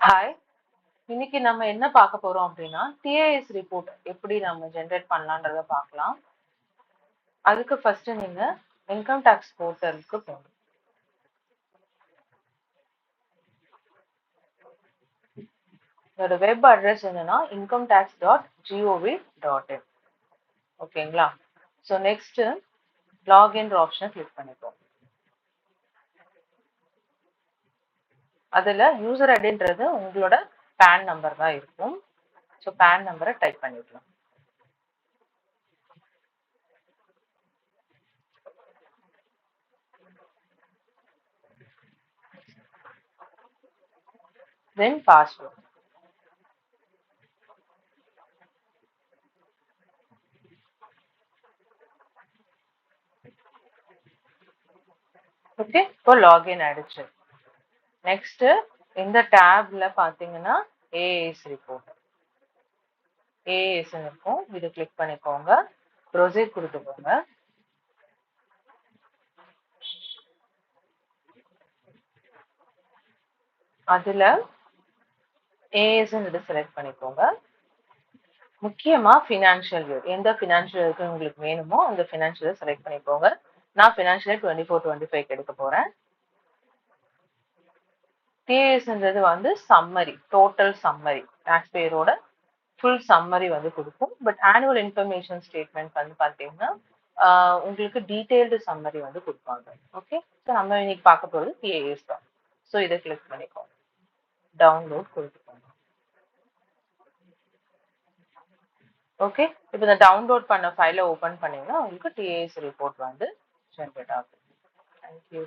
Hi, இன்னைக்கு நம்ம என்ன பார்க்க போறோம் அப்படின்னா டிஏஎஸ் ரிப்போர்ட் எப்படி நம்ம ஜென்ரேட் பண்ணலான்றத பார்க்கலாம். அதுக்கு ஃபர்ஸ்ட் நீங்க இன்கம் டேக்ஸ் போர்ட்டலுக்கு போகணும். இதோட வெப் அட்ரஸ் என்னன்னா incometax.gov.in. ஓகேங்களா? ஸோ நெக்ஸ்ட் லாகின் ஆப்ஷனை கிளிக் பண்ணிப்போம். அதுல யூசர் ஐடின்றது உங்களோட பேன் நம்பர் தான் இருக்கும். ஸோ பேன் நம்பரை டைப் பண்ணிக்கலாம். தென் பாஸ்வேர்ட். ஓகே, இப்போ லாகின் ஆயிடுச்சு. நெக்ஸ்ட் இந்த டேப்ல பாத்தீங்கன்னா ஏஎஸ் ரிப்போர்ட் ஏஎஸ் இருக்கும். இது கிளிக் பண்ணிக்கோங்க. ப்ரொசீட் கொடுத்துக்கோங்க. அதுல ஏஎஸ் செலக்ட் பண்ணிக்கோங்க. முக்கியமா ஃபினான்ஷியல் இயர், எந்த ஃபினான்ஷியல் இயருக்கு உங்களுக்கு வேணுமோ அந்த ஃபினான்ஷியல் செலக்ட் பண்ணிக்கோங்க. நான் ஃபினான்ஷியல் 24-25 எடுக்க போறேன். டிஏஎஸ்ன்றது வந்து சம்மரி, டோட்டல் சம்மரி, டாக்ஸ் பேயரோட ஃபுல் சம்மரி வந்து கொடுக்கும். பட் ஆனுவல் இன்ஃபர்மேஷன் ஸ்டேட்மெண்ட் வந்து பார்த்தீங்கன்னா உங்களுக்கு டீடைல்டு சம்மரி வந்து கொடுப்பாங்க. ஓகே, ஸோ நம்ம இன்னைக்கு பார்க்க போகிறது டிஏஎஸ் தான். ஸோ இதை கிளிக் பண்ணிக்கோங்க. டவுன்லோட் கொடுத்துக்கோங்க. ஓகே, இப்போ இந்த டவுன்லோட் பண்ண ஃபைலை ஓப்பன் பண்ணீங்கன்னா உங்களுக்கு டிஏஎஸ் ரிப்போர்ட் வந்து ஜென்ரேட் ஆகும். தேங்க்யூ.